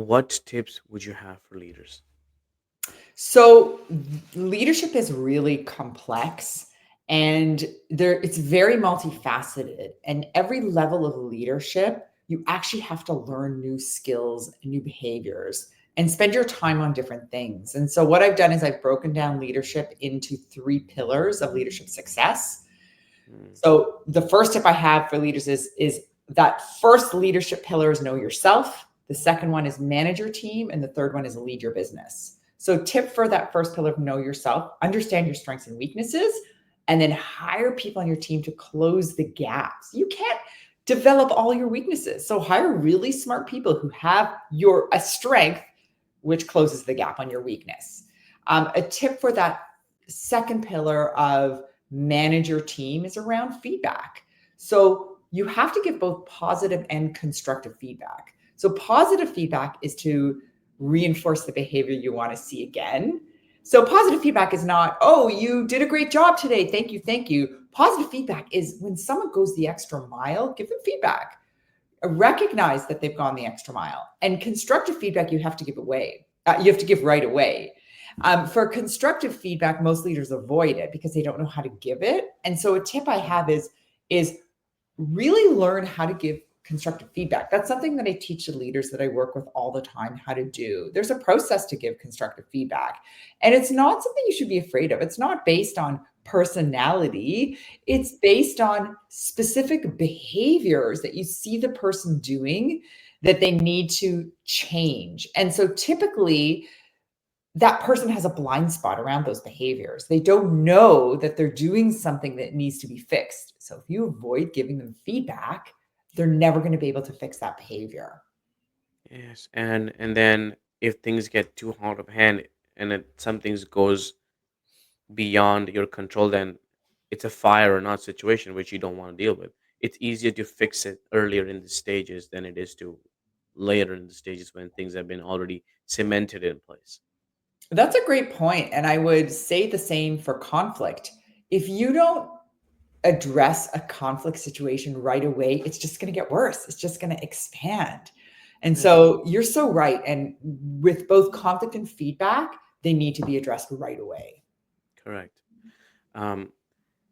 what tips would you have for leaders? So leadership is really complex and it's very multifaceted. And every level of leadership, you actually have to learn new skills and new behaviors and spend your time on different things. And so what I've done is I've broken down leadership into three pillars of leadership success. Mm, So the first tip I have for leaders is that first leadership pillar is know yourself. The second one is manage your team. And the third one is lead your business. So tip for that first pillar of know yourself, understand your strengths and weaknesses, and then hire people on your team to close the gaps. You can't develop all your weaknesses. So hire really smart people who have a strength, which closes the gap on your weakness. A tip for that second pillar of manage your team is around feedback. So you have to give both positive and constructive feedback. So positive feedback is to reinforce the behavior you want to see again. So positive feedback is not, oh, you did a great job today. Thank you. Thank you. Positive feedback is when someone goes the extra mile, give them feedback. Recognize that they've gone the extra mile. And constructive feedback, you have to give away. You have to give right away. For constructive feedback, most leaders avoid it because they don't know how to give it. And so a tip I have is really learn how to give constructive feedback. That's something that I teach the leaders that I work with all the time how to do. There's a process to give constructive feedback. And it's not something you should be afraid of. It's not based on personality. It's based on specific behaviors that you see the person doing that they need to change. And so typically, that person has a blind spot around those behaviors. They don't know that they're doing something that needs to be fixed. So if you avoid giving them feedback, they're never going to be able to fix that behavior. yes, and then if things get too out of hand and some things goes beyond your control, then it's a fire or not situation which you don't want to deal with. It's easier to fix it earlier in the stages than it is to later in the stages when things have been already cemented in place. That's a great point. And I would say the same for conflict. If you don't address a conflict situation right away, it's just going to get worse. It's just going to expand. And Yeah, so you're so right. And with both conflict and feedback, they need to be addressed right away. correct. Um,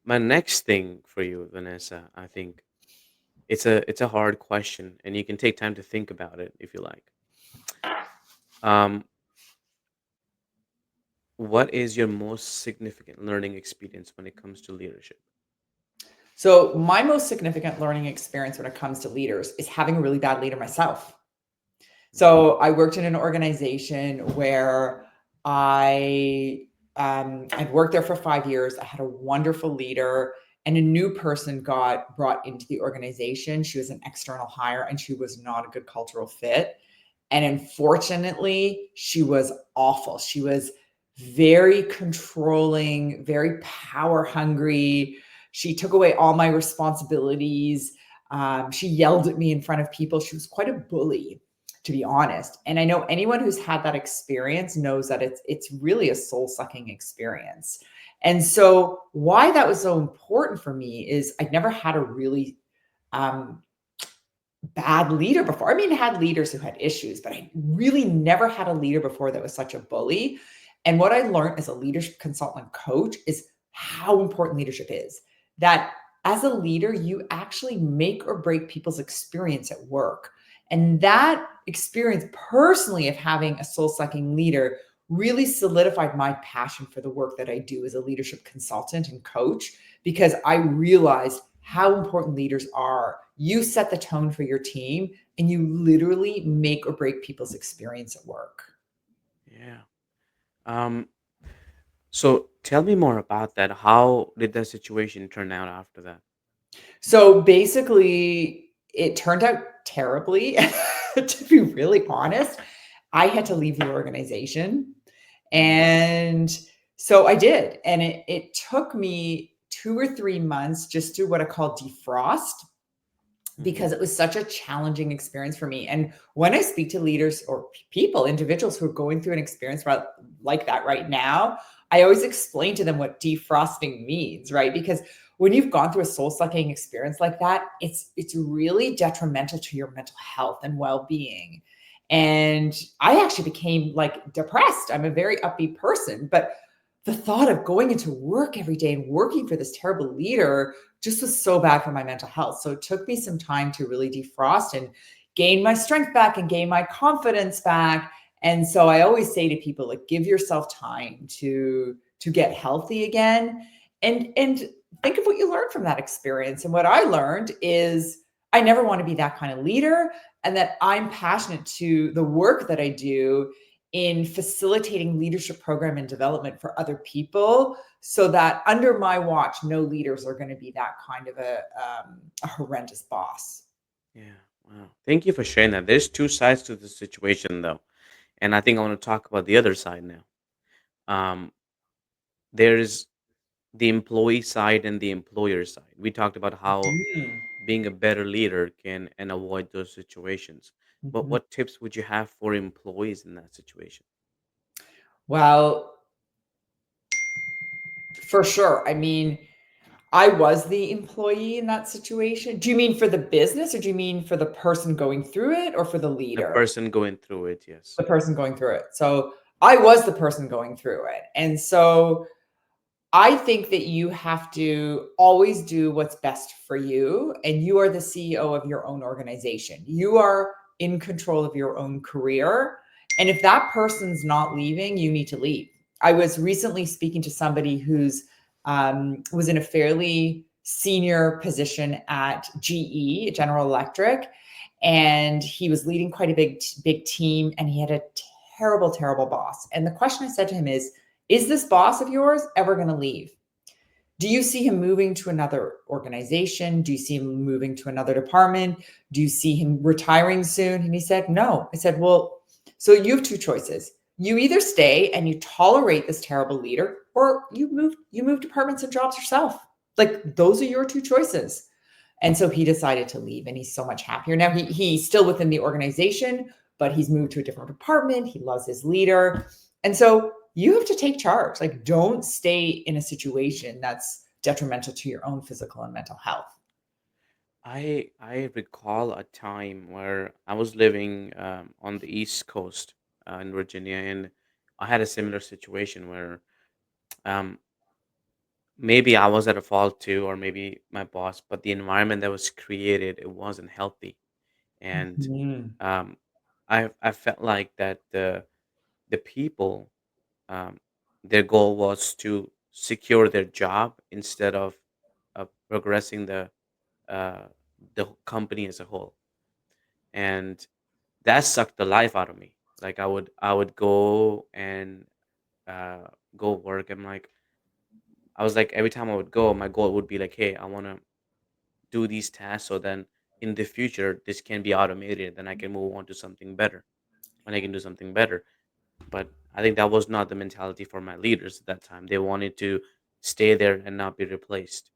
my next thing for you, Vanessa, I think it's a hard question, and you can take time to think about it if you like. Um, what is your most significant learning experience when it comes to leadership? So, my most significant learning experience when it comes to leaders is having a really bad leader myself. Mhm. So, I worked in an organization where I I'd worked there for 5 years. I had a wonderful leader, and a new person got brought into the organization. She was an external hire, and she was not a good cultural fit. And unfortunately, she was awful. She was very controlling, very power hungry. She took away all my responsibilities. She yelled at me in front of people. She was quite a bully, to be honest. And I know anyone who's had that experience knows that it's really a soul sucking experience. And so, why that was so important for me is I'd never had a really um, bad leader before. I mean, I had leaders who had issues, but I really never had a leader before that was such a bully. And what I learned as a leadership consultant coach is how important leadership is. That as a leader, you actually make or break people's experience at work. And that experience personally of having a soul sucking leader really solidified my passion for the work that I do as a leadership consultant and coach because I realized how important leaders are. You set the tone for your team and you literally make or break people's experience at work. Yeah. Um, so tell me more about that. How did that situation turn out after that? So basically, it turned out terribly. To be really honest, I had to leave the organization. Mm, And so I did. And it took me 2 or 3 months just to what I call defrost mm-hmm. because it was such a challenging experience for me. And when I speak to leaders or people, individuals who are going through an experience like that right now, I always explain to them what defrosting means, right? Because when you've gone through a soul-sucking experience like that, it's really detrimental to your mental health and well-being. And I actually became like depressed. I'm a very upbeat person, but the thought of going into work every day and working for this terrible leader just was so bad for my mental health. So it took me some time to really defrost and gain my strength back and gain my confidence back. And so I always say to people, like, give yourself time to get healthy again, and think of what you learned from that experience. And what I learned is I never want to be that kind of leader, and that I'm passionate to the work that I do in facilitating leadership program and development for other people, so that under my watch, no leaders are going to be that kind of a horrendous boss. Yeah. Wow. Thank you for sharing that. There's two sides to the situation, though, and I think I want to talk about the other side now. Um, there's the employee side and the employer side. We talked about how Mm. being a better leader can and avoid those situations. But Mhm. what tips would you have for employees in that situation? Well, for sure. I mean, I was the employee in that situation. Do you mean for the business, or do you mean for the person going through it, or for the The leader? person going through it, yes. The person going through it. So I was the person going through it. And so I think that you have to always do what's best for you, and you are the CEO of your own organization. You are in control of your own career. And if that person's not leaving, you need to leave. I was recently speaking to somebody who's was in a fairly senior position at GE, General Electric, and he was leading quite a big team, and he had a terrible boss. And the question I said to him is this boss of yours ever going to leave? Do you see him moving to another organization? Do you see him moving to another department? Do you see him retiring soon? And he said, no. I said, well, so you have two choices. You either stay and you tolerate this terrible leader, or you move departments and jobs yourself. Like, those are your two choices. And so he decided to leave, and he's so much happier now. He's still within the organization, but he's moved to a different department. He loves his leader. And so you have to take charge. Like, don't stay in a situation that's detrimental to your own physical and mental health. I recall a time where I was living on the East Coast in Virginia, and I had a similar situation where um, maybe I was at a fault too, or maybe my boss, but the environment that was created, it wasn't healthy, and Mhm. um, I felt like that the people, um, their goal was to secure their job instead of progressing uh, the company as a whole, and that sucked the life out of me. Like I would go and uh, go work. I was like, every time I would go, my goal would be like, hey, I want to do these tasks so then in the future this can be automated. Then I can move on to something better when I can do something better. But I think that was not the mentality for my leaders at that time. They wanted to stay there and not be replaced.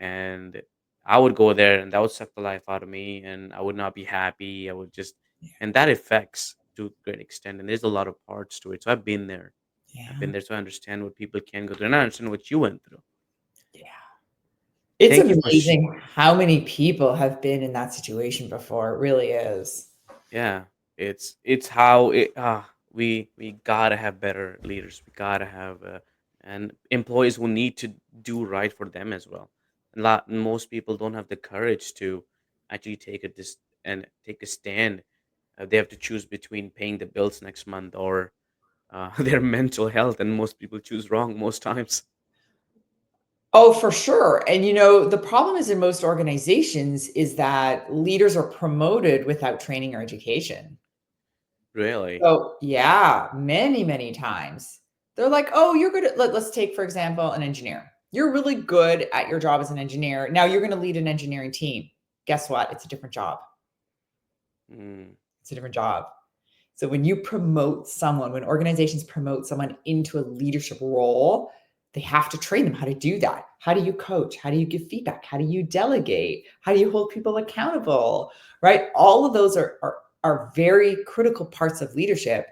And I would go there and that would suck the life out of me and I would not be happy. I would just and that affects to a great extent. And there's a lot of parts to it. So I've been there. I've been Yeah. there so I understand what people can go through and I understand what you went through. Yeah. It's Thank you for amazing how many people have been in that situation before. It really is. yeah. It's how it we gotta have better leaders. We gotta have and employees who need to do right for them as well. Most people don't have the courage to actually take a dis and take a stand. They have to choose between paying the bills next month or their mental health, and most people choose wrong most times. Oh, for sure. And the problem is in most organizations is that leaders are promoted without training or education. Really. So, yeah, many times. They're like, "Oh, you're good at," let's take, for example, an engineer. You're really good at your job as an engineer. Now you're gonna lead an engineering team. Guess what? It's a different job. Mm, It's a different job. So when organizations promote someone into a leadership role, they have to train them how to do that. How do you coach? How do you give feedback? How do you delegate? How do you hold people accountable? Right? All of those are very critical parts of leadership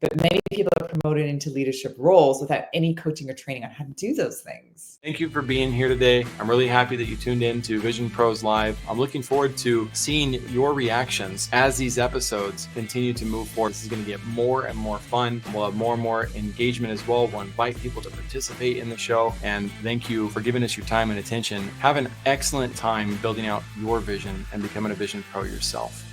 But many people are promoted into leadership roles without any coaching or training on how to do those things. Thank you for being here today. I'm really happy that you tuned in to Vision Pros Live. I'm looking forward to seeing your reactions as these episodes continue to move forward. This is going to get more and more fun. We'll have more and more engagement as well. We'll invite people to participate in the show. And thank you for giving us your time and attention. Have an excellent time building out your vision and becoming a vision pro yourself.